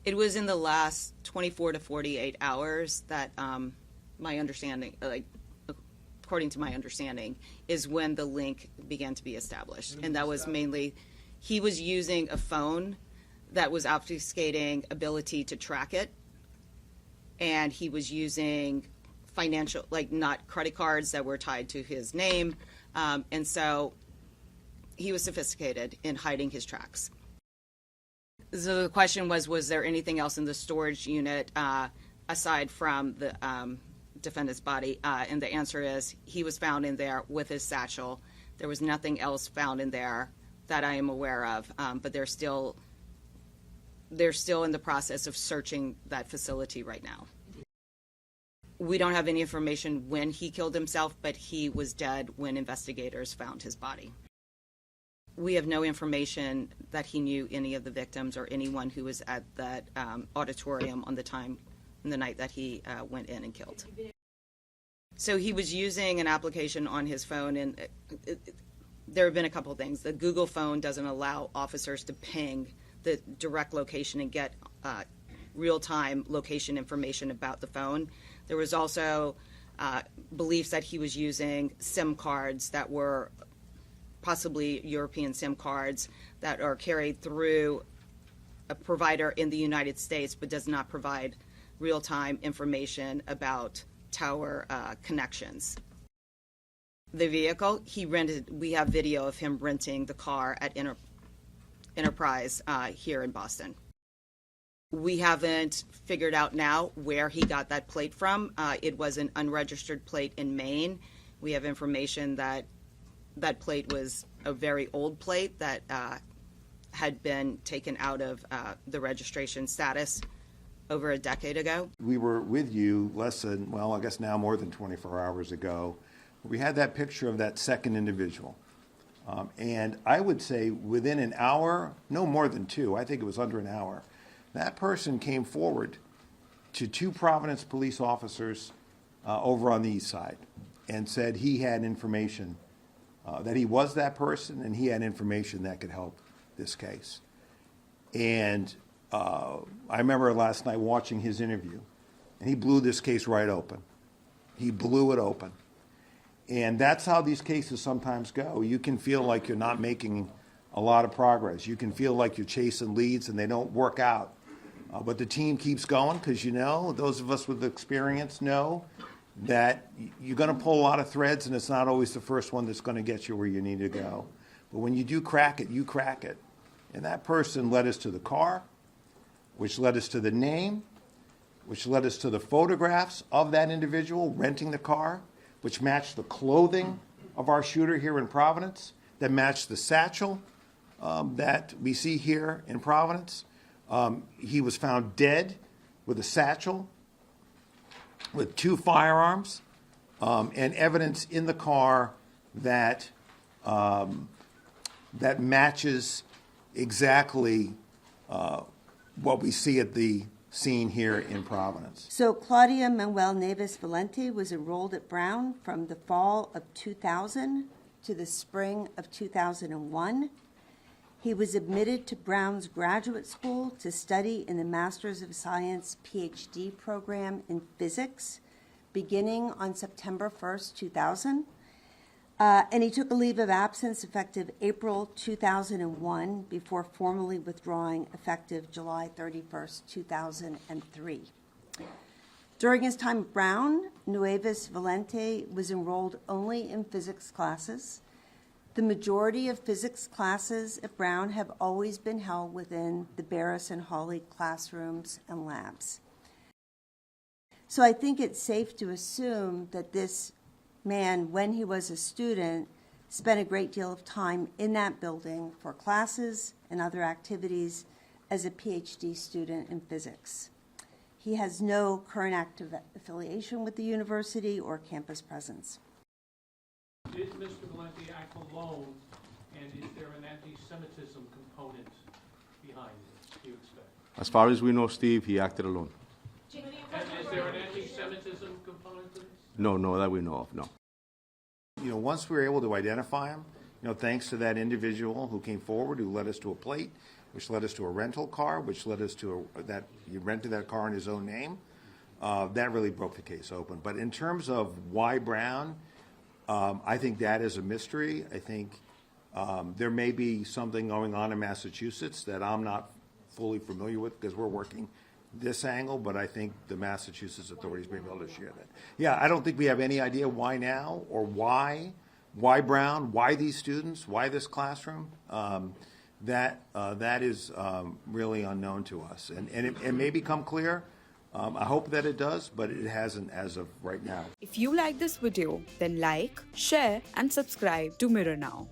It was in the last 24 to 48 hours that my understanding, according to my understanding, is when the link began to be established. And that was mainly, he was using a phone that was obfuscating ability to track it. And he was using financial, not credit cards that were tied to his name. And so he was sophisticated in hiding his tracks. So the question was there anything else in the storage unit aside from the defendant's body? And the answer is he was found in there with his satchel. There was nothing else found in there that I am aware of, but they're still in the process of searching that facility right now. We don't have any information when he killed himself, but he was dead when investigators found his body. We have no information that he knew any of the victims or anyone who was at that auditorium on the night that he went in and killed. So he was using an application on his phone, and there have been a couple of things. The Google phone doesn't allow officers to ping the direct location and get real-time location information about the phone. There was also beliefs that he was using SIM cards that were possibly European SIM cards that are carried through a provider in the United States but does not provide real-time information about tower connections. The vehicle, we have video of him renting the car at Enterprise here in Boston. We haven't figured out now where he got that plate from. It was an unregistered plate in Maine. We have information that that plate was a very old plate that had been taken out of the registration status over a decade ago. We were with you less than, well, I guess now more than 24 hours ago. We had that picture of that second individual. And I would say within an hour, no more than two, I think it was under an hour, that person came forward to two Providence police officers over on the east side and said he had information, that he was that person and he had information that could help this case. And I remember last night watching his interview, and he blew this case right open. He blew it open. And that's how these cases sometimes go. You can feel like you're not making a lot of progress. You can feel like you're chasing leads and they don't work out. But the team keeps going because, those of us with experience know that you're going to pull a lot of threads, and it's not always the first one that's going to get you where you need to go. But when you do crack it, you crack it. And that person led us to the car, which led us to the name, which led us to the photographs of that individual renting the car, which matched the clothing of our shooter here in Providence, that matched the satchel that we see here in Providence. He was found dead with a satchel, with two firearms, and evidence in the car that that matches exactly what we see at the scene here in Providence. So Claudio Neves Valente was enrolled at Brown from the fall of 2000 to the spring of 2001. He was admitted to Brown's graduate school to study in the Master's of Science PhD program in physics, beginning on September 1st, 2000. And he took a leave of absence effective April 2001 before formally withdrawing effective July 31st, 2003. During his time at Brown, Neves Valente was enrolled only in physics classes. The majority of physics classes at Brown have always been held within the Barris and Hawley classrooms and labs. So I think it's safe to assume that this man, when he was a student, spent a great deal of time in that building for classes and other activities as a PhD student in physics. He has no current active affiliation with the university or campus presence. Did Mr. Valente act alone, and is there an anti-Semitism component behind it, do you expect? As far as we know, Steve, he acted alone. And is there an anti-Semitism component to this? No, that we know of, no. Once we were able to identify him, thanks to that individual who came forward, who led us to a plate, which led us to a rental car, which led us to that he rented that car in his own name. That really broke the case open. But in terms of why Brown, I think that is a mystery. I think there may be something going on in Massachusetts that I'm not fully familiar with because we're working this angle, but I think the Massachusetts authorities may be able to share that. Yeah, I don't think we have any idea why now or why Brown, why these students, why this classroom. That is really unknown to us, and it may become clear. I hope that it does, but it hasn't as of right now. If you like this video, then like, share and subscribe to Mirror Now.